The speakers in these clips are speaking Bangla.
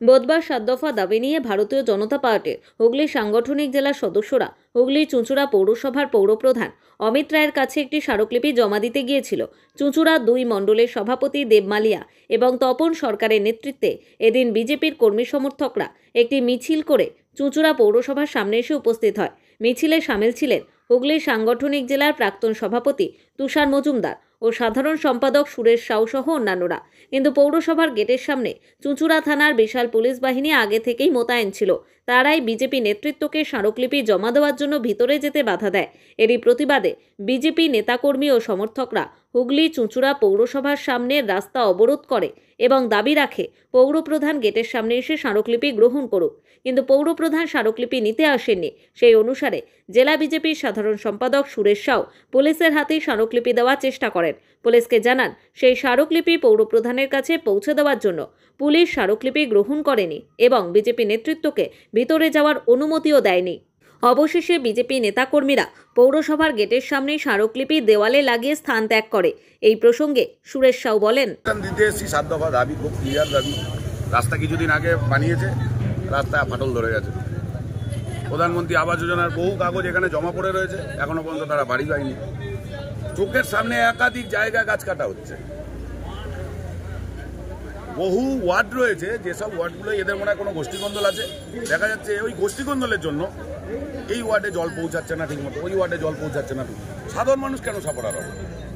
বুধবার 7 দফা দাবি নিয়ে ভারতীয় জনতা পার্টির হুগলি সাংগঠনিক জেলার সদস্যরা হুগলি চুঁচুড়া পৌরসভার পৌরপ্রধান অমিত রায়ের কাছে একটি স্মারকলিপি জমা দিতে গিয়েছিল। চুঁচুড়া 2 মণ্ডলের সভাপতি দেব মালিয়া এবং তপন সরকারের নেতৃত্বে এদিন বিজেপির কর্মী সমর্থকরা একটি মিছিল করে চুঁচুড়া পৌরসভার সামনে এসে উপস্থিত হয়। মিছিলে সামিল ছিলেন হুগলি সাংগঠনিক জেলার প্রাক্তন সভাপতি তুষার মজুমদার ও সাধারণ সম্পাদক সুরেশ সাউ সহ অন্যান্যরা। কিন্তু পৌরসভার গেটের সামনে চুঁচুড়া থানার বিশাল পুলিশ বাহিনী আগে থেকেই মোতায়েন ছিল। তারাই বিজেপি নেতৃত্বকে স্মারকলিপি জমা দেওয়ার জন্য ভিতরে যেতে বাধা দেয়। এরই প্রতিবাদে বিজেপি নেতাকর্মী ও সমর্থকরা হুগলি চুঁচুড়া পৌরসভার সামনে রাস্তা অবরোধ করে এবং দাবি রাখে পৌরপ্রধান গেটের সামনে এসে স্মারকলিপি গ্রহণ করুক। কিন্তু পৌরপ্রধান স্মারকলিপি নিতে আসেননি। সেই অনুসারে জেলা বিজেপির সাধারণ সম্পাদক সুরেশ সাউ পুলিশের হাতে স্মারকলিপি দেওয়ার চেষ্টা করেন। পুলিশকে জানান সেই স্মারকলিপি পৌরপ্রধানের কাছে পৌঁছে দেওয়ার জন্য পুলিশ স্মারকলিপি গ্রহণ করেনি এবং বিজেপি নেতৃত্বকে ভিতরে যাওয়ার অনুমতিও দেয়নি। অবশেষে বিজেপি নেতাকর্মীরা পৌরসভার গেটের সামনে স্মারকলিপি দেওয়ালে লাগিয়ে স্থান ত্যাগ করে। এই প্রসঙ্গে সুরেশ সাউ বলেন, 7 দফা দাবি খুব ক্লিয়ার দাবি। রাস্তা কিছুদিন আগে বানিয়েছে, রাস্তায় ফাটল ধরে গেছে। প্রধানমন্ত্রী আবাস যোজনার বহু কাগজ এখানে জমা পড়ে রয়েছে, এখনো পর্যন্ত তারা বাড়ি পায়নি। চোখের সামনে একাধিক জায়গায় গাছ কাটা হচ্ছে। বহু ওয়ার্ড রয়েছে, যেসব ওয়ার্ডগুলো এদের মনে হয় কোনো গোষ্ঠীকন্দল আছে। দেখা যাচ্ছে ওই গোষ্ঠীকন্দলের জন্য এই ওয়ার্ডে জল পৌঁছাচ্ছে না ঠিকমতো, ওই ওয়ার্ডে জল পৌঁছাচ্ছে না। সাধারণ মানুষ কেন সাপড়ার হবে?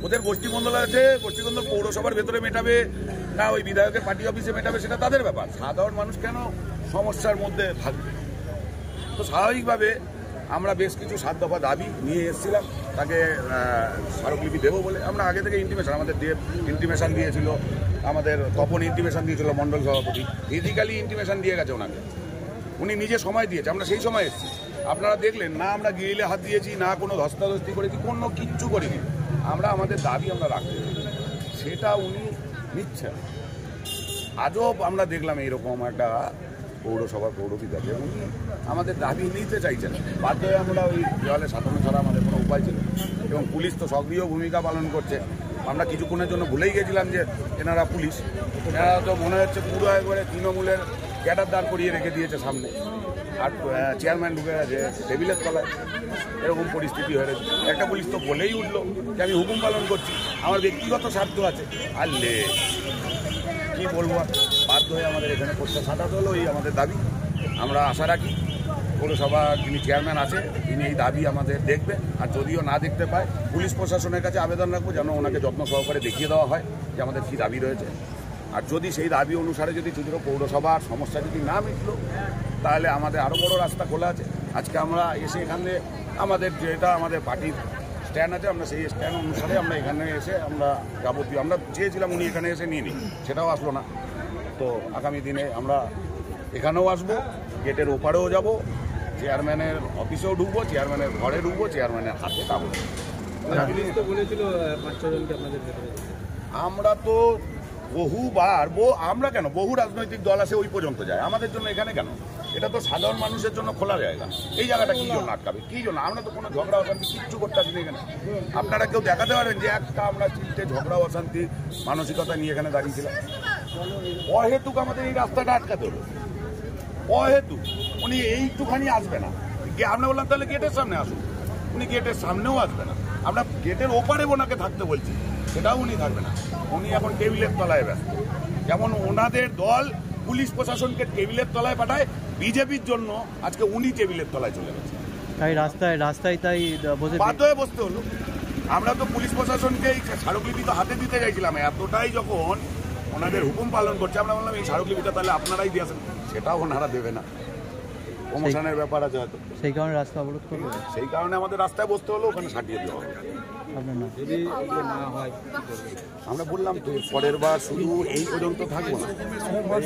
ওদের গোষ্ঠীকন্দল আছে, গোষ্ঠীকন্দল পৌরসভার ভেতরে মেটাবে না ওই বিধায়কের পার্টি অফিসে মেটাবে, সেটা তাদের ব্যাপার। সাধারণ মানুষ কেন সমস্যার মধ্যে থাকবে? তো স্বাভাবিকভাবে আমরা বেশ কিছু 7 দফা দাবি নিয়ে এসেছিলাম তাকে স্মারকলিপি দেবো বলে। আমরা আগে থেকে ইন্টিমেশন, আমাদের দেব ইন্টিমেশন দিয়েছিল, আমাদের তপন ইন্টিমেশন দিয়েছিল, মণ্ডল সভাপতি ফিজিক্যালি ইন্টিমেশন দিয়ে গেছে ওনাকে। উনি নিজে সময় দিয়েছে, আমরা সেই সময় এসেছি। আপনারা দেখলেন না আমরা গিরিলে হাত দিয়েছি, না কোনো ধস্তাধস্তি করেছি, কোনো কিচ্ছু করিনি। আমরা আমাদের দাবি আমরা রাখতে সেটা উনি নিচ্ছেন। আজব আমরা দেখলাম এইরকম একটা পৌরসভার পৌরপিতাকে উনি আমাদের দাবি নিতে চাইছেন। বাধ্য হয়ে আমরা ওই দেওয়ালে সাধারণ ছাড়া আমাদের কোনো উপায় ছিল। এবং পুলিশ তো সক্রিয় ভূমিকা পালন করছে। আমরা কিছুক্ষণের জন্য ভুলেই গেছিলাম যে এনারা পুলিশ। এনারা তো মনে হচ্ছে পুরো একবারে তৃণমূলের ক্যাডার দাঁড় করিয়ে রেখে দিয়েছে সামনে, আর চেয়ারম্যান ঢুকে গেছে টেবিলের তলায়। এরকম পরিস্থিতি হয়েছে। একটা পুলিশ তো বলেই উঠলো যে আমি হুকুম পালন করছি, আমার ব্যক্তিগত স্বার্থ আছে। আর কি বলবো, বাধ্য হয়ে আমাদের এখানে প্রশ্ন সাঁটাতে হলো। এই আমাদের দাবি। আমরা আশা রাখি পৌরসভার যিনি চেয়ারম্যান আছে তিনি এই দাবি আমাদের দেখবেন, আর যদিও না দেখতে পায় পুলিশ প্রশাসনের কাছে আবেদন রাখবো যেন ওনাকে যত্ন সহকারে দেখিয়ে দেওয়া হয় যে আমাদের কী দাবি রয়েছে। আর যদি সেই দাবি অনুসারে যদি চুঁচুড়া পৌরসভার সমস্যা যদি না মিটলো তাহলে আমাদের আরও বড় রাস্তা খোলা আছে। আজকে আমরা এসে এখানে আমাদের যেটা আমাদের পার্টির স্ট্যান্ড আছে, আমরা সেই স্ট্যান্ড অনুসারে আমরা এখানে এসে আমরা যাবতীয় আমরা চেয়েছিলাম উনি এখানে এসে নিয়ে নিই, সেটাও আসলো না। তো আগামী দিনে আমরা এখানেও আসবো, গেটের ওপারেও যাব, চেয়ারম্যানের অফিসেও ঢুকবো, চেয়ারম্যানের ঘরে ঢুকবো, চেয়ারম্যানের হাতে কাগজ। আমরা তো বহুবার আমরা কেন বহু রাজনৈতিক দল আসে ওই পর্যন্ত যায়, আমাদের জন্য এখানে কেন? এটা তো সাধারণ মানুষের জন্য খোলা জায়গা। এই জায়গাটা কি জন্য আটকাবে? কি জন্য? আমরা তো কোনো ঝগড়া অশান্তি কিচ্ছু করতে আসিনি এখানে। আপনারা কেউ দেখাতে পারবেন যে একটা আমরা চিনতে ঝগড়া অশান্তি মানসিকতা নিয়ে এখানে দাঁড়িয়েছিলাম? অহেতুক আমাদের এই রাস্তাটা আটকাতে হলো, অহেতুক। উনি এইটুখানি আসবে না। আমরা বললাম তাহলে গেটের সামনে আসুন, উনি গেটের সামনেও আসবে না। আমরা গেটের ওপারে ওনাকে থাকতে বলছি, সেটাও উনি থাকবে না। উনি এখন টেবিলের তলায় ব্যস্ত। যেমন ওনাদের দল পুলিশ প্রশাসনকে টেবিলের তলায় পাঠায়, বিজেপির জন্য আজকে উনি টেবিলের তলায় চলে গেছে। তাই রাস্তায় তাই বাধ্য হয়ে বসতে হলো। আমরা তো পুলিশ প্রশাসনকে এই স্মারকলিপি তো হাতে দিতে চাইছিলাম, এতটাই যখন ওনাদের হুকুম পালন করছে আমরা বললাম এই স্মারকলিপিটা তাহলে আপনারাই দিয়ে আসেন, সেটাও ওনারা দেবে না। প্রমোশনের ব্যাপার আছে হয়তো, সেই কারণে রাস্তা অবরোধ করবে। সেই কারণে আমাদের রাস্তায় বসতে হলো, ওখানে সাটিয়ে দেওয়া হবে। আমরা বললাম তো পরের বার শুধু এই পর্যন্ত থাকবো না,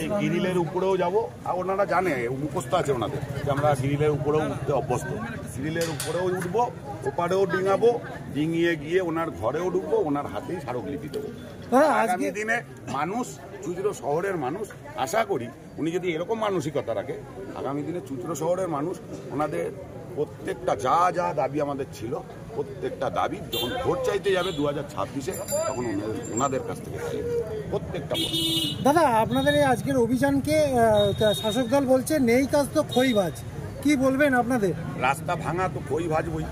এই গ্রিলের উপরেও যাবো। আর ওনারা জানে, মুখস্থ আছে ওনাদের যে আমরা গ্রিলের উপরেও উঠতে অভ্যস্ত। গ্রিলের উপরেও উঠবো, ওপারেও ডিঙাবো, ডিঙিয়ে গিয়ে ওনার ঘরেও ঢুকবো, ওনার হাতেই স্মারকলিপি দেবো। আগামী দিনে মানুষ, চুঁচুড়া শহরের মানুষ, আশা করি উনি যদি এরকম মানসিকতা রাখে, আগামী দিনে চুঁচুড়া শহরের মানুষ ওনাদের প্রত্যেকটা যা যা দাবি আমাদের ছিল প্রত্যেকটা দাবি যখন ভোট চাইতে যাবে 2026-এ তখন ওনাদের কাছ থেকে চাইবে প্রত্যেকটা ভোট। দাদা, আপনাদের এই আজকের অভিযানকে শাসক দল বলছে নেই কাজ তো খইবাজ, কি বলবেন আপনাদের? রাস্তা ভাঙা তো খই ভাজবই।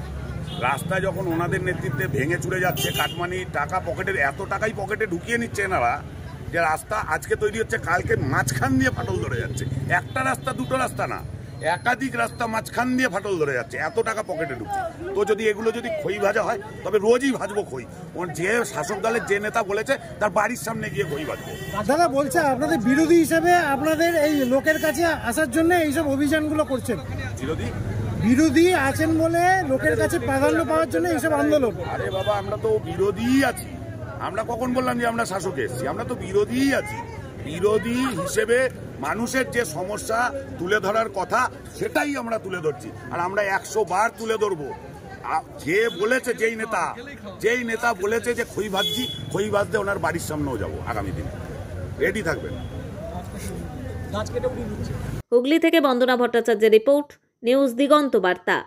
রাস্তা যখন ওনাদের নেতৃত্বে ভেঙে চুরে যাচ্ছে, কাটমানি টাকা পকেটের এত টাকাই পকেটে ঢুকিয়ে নিচ্ছে এনারা, যে রাস্তা আজকে তৈরি হচ্ছে কালকে মাঝখান দিয়ে ফাটল ধরে যাচ্ছে। একটা রাস্তা দুটো রাস্তা না, একাধিক রাস্তা মাঝখান দিয়ে ফাটল ধরে যাচ্ছে, এত টাকা পকেটে ঢুকছে। তো যদি এগুলো যদি খই ভাজা হয় তবে রোজই ভাজবো খই। যে শাসক দলের যে নেতা বলেছে তার বাড়ির সামনে গিয়ে খই ভাজবো। দাদা বলছে আপনাদের বিরোধী হিসেবে আপনাদের এই লোকের কাছে আসার জন্য এইসব অভিযানগুলো করছেন। বিরোধী আছেন বলে লোকের কাছে প্রাধান্য পাওয়ার জন্য এইসব আন্দোলন। আরে বাবা, আমরা তো বিরোধীই আছি। আমরা কখন বললাম যে আমরা শাসকে এসেছি? আমরা তো বিরোধীই আছি। বিরোধী হিসেবে মানুষের যে সমস্যা তুলে ধরার কথা সেটাই আমরা তুলে ধরছি, আর আমরা 100 বার তুলে ধরবো। যে বলেছে যেই নেতা বলেছে যে খই ভাজছি, খই ভাজতে ওনার বাড়ির সামনেও যাবো আগামী দিনে, রেডি থাকবেন। হুগলি থেকে বন্দনা ভট্টাচার্যের রিপোর্ট, নিউজ দিগন্ত বার্তা।